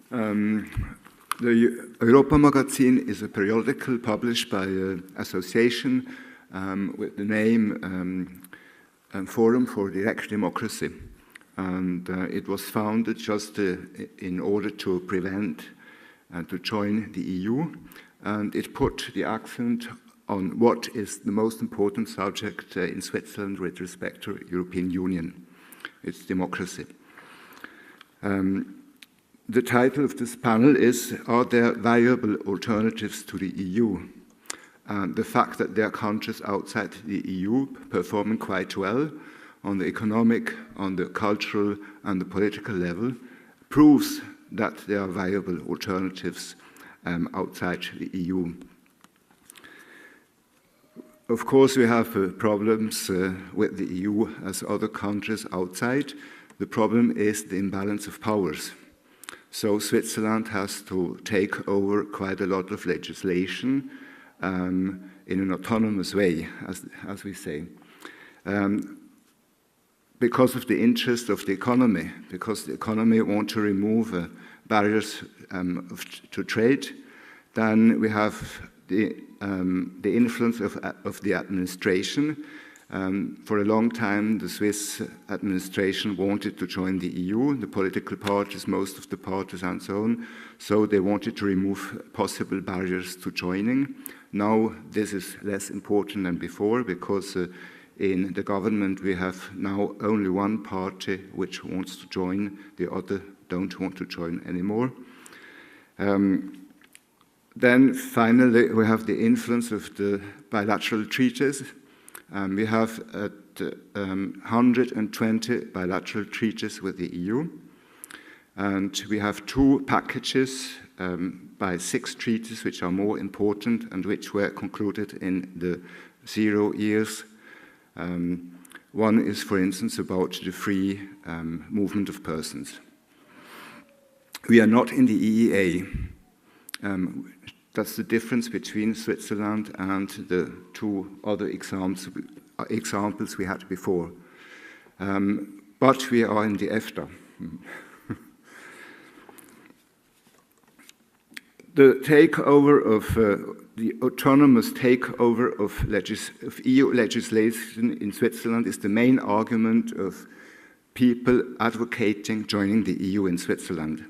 The EUROPA Magazine is a periodical published by an association with the name Forum for Direct Democracy. And it was founded just in order to prevent and to join the EU. And it put the accent on what is the most important subject in Switzerland with respect to European Union. It's democracy. The title of this panel is, Are there viable alternatives to the EU? And the fact that there are countries outside the EU performing quite well on the economic, on the cultural, and the political level proves that there are viable alternatives outside the EU. Of course, we have problems with the EU as other countries outside. The problem is the imbalance of powers. So Switzerland has to take over quite a lot of legislation in an autonomous way, as we say. Because of the interest of the economy, because the economy wants to remove barriers to trade, then we have the influence of the administration. For a long time, the Swiss administration wanted to join the EU, the political parties, most of the parties and so on, so they wanted to remove possible barriers to joining. Now this is less important than before because in the government we have now only one party which wants to join, the other don't want to join anymore. Then finally we have the influence of the bilateral treaties. We have 120 bilateral treaties with the EU, and we have 2 packages by 6 treaties which are more important and which were concluded in the 0 years. One is, for instance, about the free movement of persons. We are not in the EEA. That's the difference between Switzerland and the 2 other examples we had before. But we are in the EFTA. The takeover of the autonomous takeover of EU legislation in Switzerland is the main argument of people advocating joining the EU in Switzerland.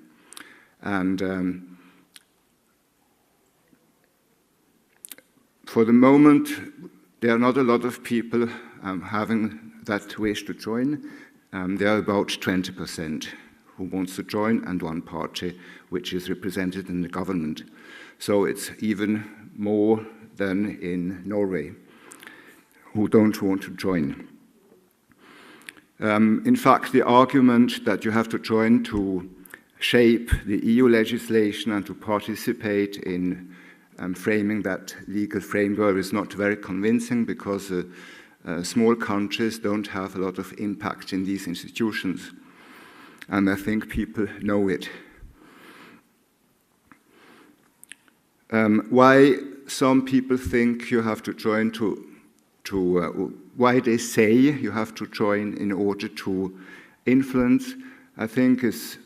And for the moment, there are not a lot of people having that wish to join. There are about 20% who wants to join and one party which is represented in the government. So it's even more than in Norway who don't want to join. In fact, the argument that you have to join to shape the EU legislation and to participate in framing that legal framework is not very convincing because small countries don't have a lot of impact in these institutions. And I think people know it. Why some people think you have to join why they say you have to join in order to influence, I think is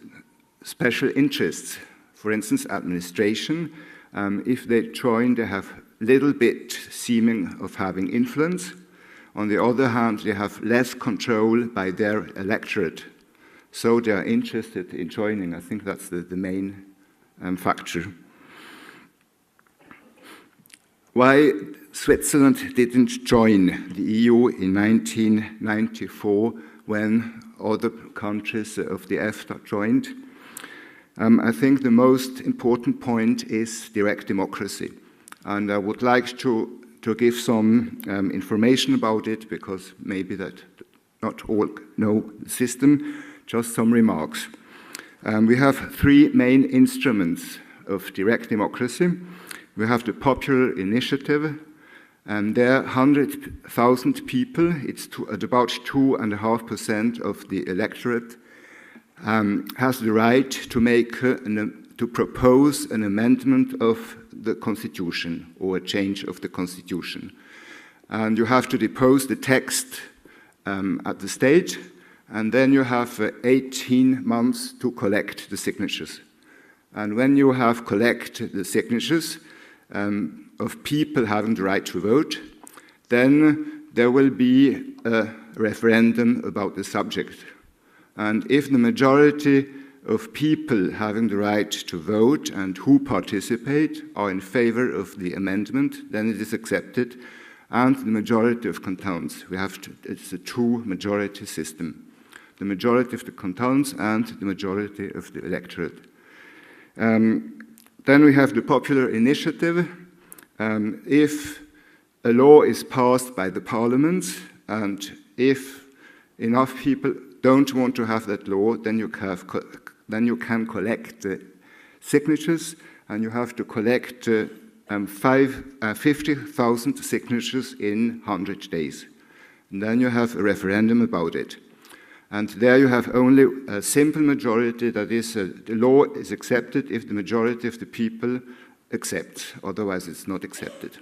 special interests. For instance, administration. If they join, they have little bit seeming of having influence. On the other hand, they have less control by their electorate. So they are interested in joining. I think that's the main factor. Why Switzerland didn't join the EU in 1994 when other countries of the EFTA joined? I think the most important point is direct democracy. And I would like to give some information about it because maybe that not all know the system. Just some remarks. We have 3 main instruments of direct democracy. We have the popular initiative, and there are 100,000 people. It's at about 2.5% of the electorate has the right to propose an amendment of the constitution or a change of the constitution. And you have to depose the text at the stage, and then you have 18 months to collect the signatures. And when you have collected the signatures of people having the right to vote, then there will be a referendum about the subject. And if the majority of people having the right to vote and who participate are in favor of the amendment, then it is accepted, and the majority of cantons. It's a two-majority system. The majority of the cantons and the majority of the electorate. Then we have the popular initiative. If a law is passed by the parliaments, and if enough people don't want to have that law, then you can collect the signatures, and you have to collect 50,000 signatures in 100 days. And then you have a referendum about it. And there you have only a simple majority, that is, the law is accepted if the majority of the people accept, otherwise it's not accepted.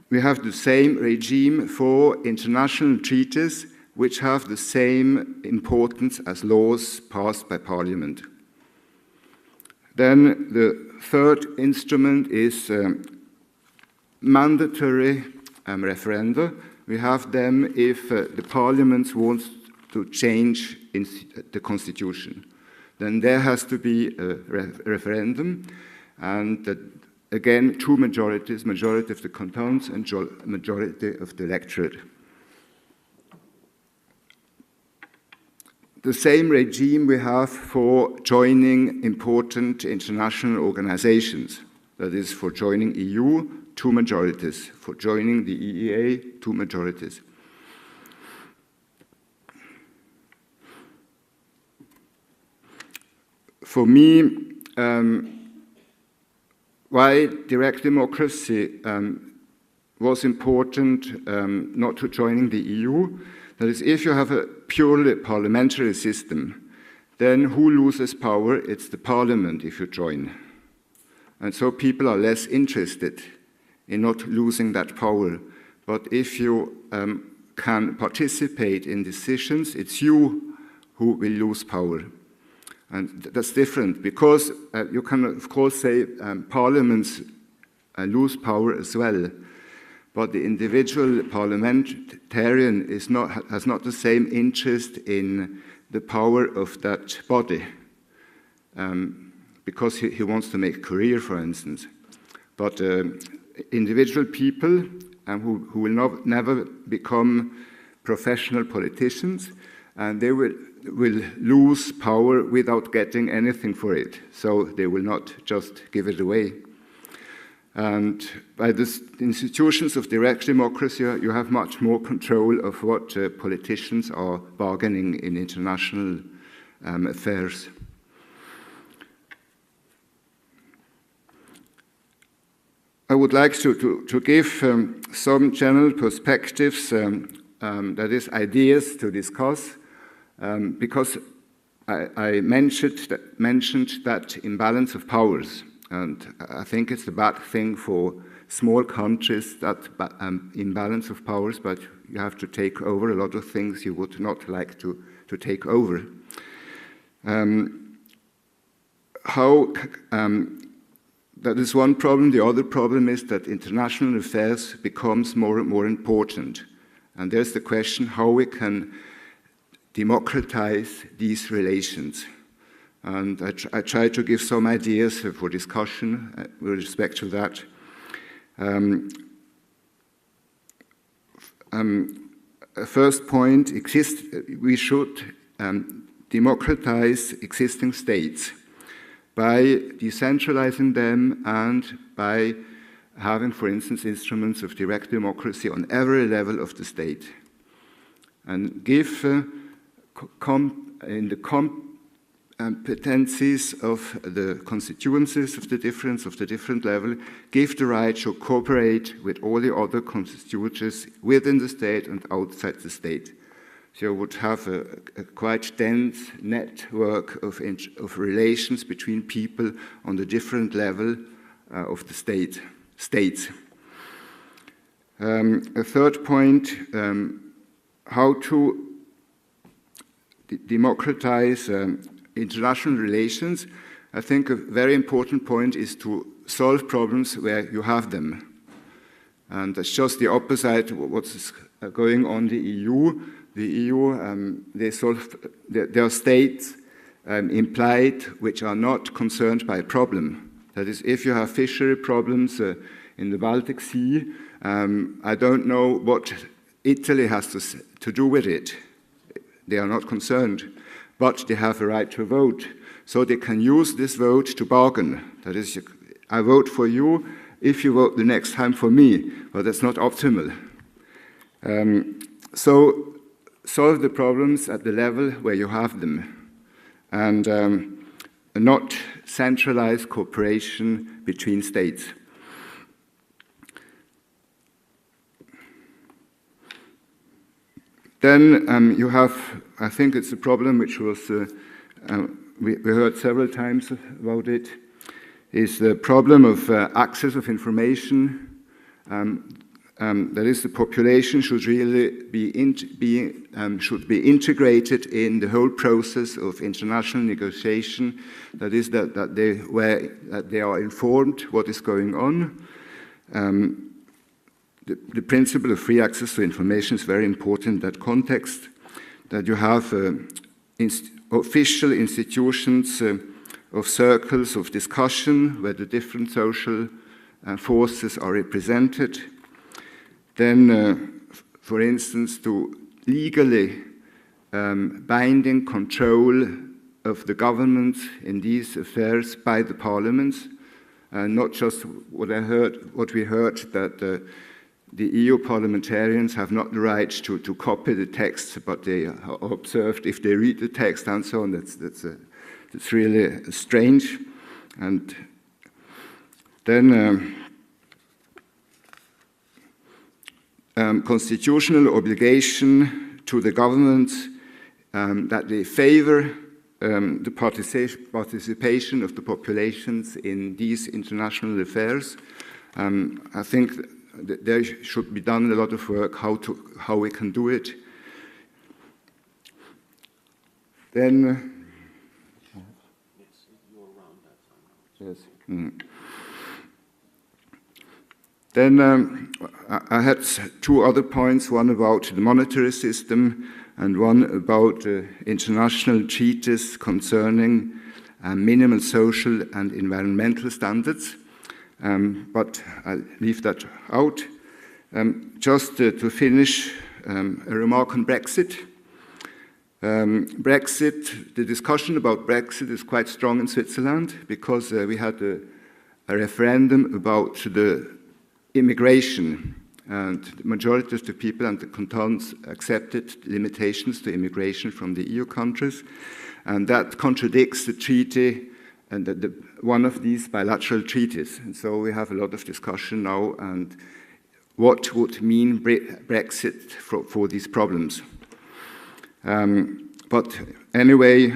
We have the same regime for international treaties, which have the same importance as laws passed by Parliament. Then the third instrument is mandatory referenda. We have them if the Parliament wants to change in the Constitution. Then there has to be a referendum, and again, two majorities, majority of the cantons and majority of the electorate. The same regime we have for joining important international organizations. That is, for joining EU, two majorities. For joining the EEA, two majorities. For me, why direct democracy was important not to joining the EU. That is, if you have a purely parliamentary system, then who loses power? It's the parliament if you join. And so people are less interested in not losing that power. But if you can participate in decisions, it's you who will lose power. And that's different, because you can, of course, say parliaments lose power as well. But the individual parliamentarian has not the same interest in the power of that body, because he wants to make a career, for instance. But individual people who will never become professional politicians, and they will lose power without getting anything for it. So they will not just give it away. And by the institutions of direct democracy, you have much more control of what politicians are bargaining in international affairs. I would like to give some general perspectives, that is, ideas to discuss, because I mentioned that imbalance of powers. And I think it's a bad thing for small countries, that imbalance of powers, but you have to take over a lot of things you would not like to take over. That is one problem. The other problem is that international affairs becomes more and more important. And there's the question how we can democratize these relations. And I try to give some ideas for discussion with respect to that. First point, we should democratize existing states by decentralizing them and by having, for instance, instruments of direct democracy on every level of the state. And give in the competencies of the constituencies of the different level, give the right to cooperate with all the other constituencies within the state and outside the state. So you would have a quite dense network of relations between people on the different level of the states. A third point, how to democratize international relations. I think a very important point is to solve problems where you have them. And that's just the opposite of what's going on in the EU. The EU, there are states implied which are not concerned by a problem. That is, if you have fishery problems in the Baltic Sea, I don't know what Italy has to do with it. They are not concerned, but they have a right to vote. So they can use this vote to bargain. That is, I vote for you if you vote the next time for me, but that's not optimal. So solve the problems at the level where you have them, and not centralize cooperation between states. Then you have, I think it's a problem which was, we heard several times about it, is the problem of access of information. That is, the population should really be integrated in the whole process of international negotiation. That is, that they are informed what is going on. The principle of free access to information is very important in that context, that you have official institutions of circles of discussion where the different social forces are represented. Then, for instance, to legally binding control of the government in these affairs by the parliaments, not just what we heard that the EU parliamentarians have not the right to copy the text, but they are observed if they read the text and so on. That's really strange. And then constitutional obligation to the governments that they favor the participation of the populations in these international affairs. I think there should be done a lot of work how we can do it. Then, yes. Then I had two other points, one about the monetary system and one about international treaties concerning minimal social and environmental standards. But I'll leave that out. Just to finish, a remark on Brexit. The discussion about Brexit is quite strong in Switzerland because we had a referendum about the immigration, and the majority of the people and the cantons accepted limitations to immigration from the EU countries, and that contradicts the treaty and one of these bilateral treaties. And so we have a lot of discussion now and what would mean Brexit for these problems. But anyway,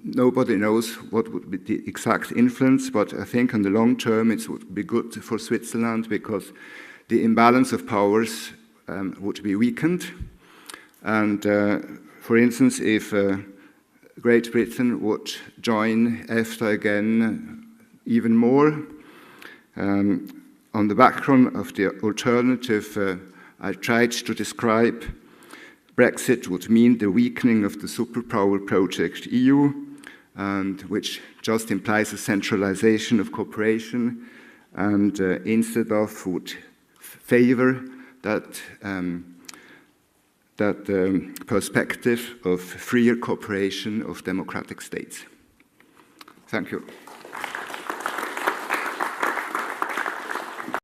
nobody knows what would be the exact influence, but I think in the long term it would be good for Switzerland because the imbalance of powers would be weakened. And for instance, if Great Britain would join EFTA again even more, on the background of the alternative, I tried to describe Brexit would mean the weakening of the superpower project EU, and which just implies a centralization of cooperation, and instead of would favor that perspective of freer cooperation of democratic states. Thank you.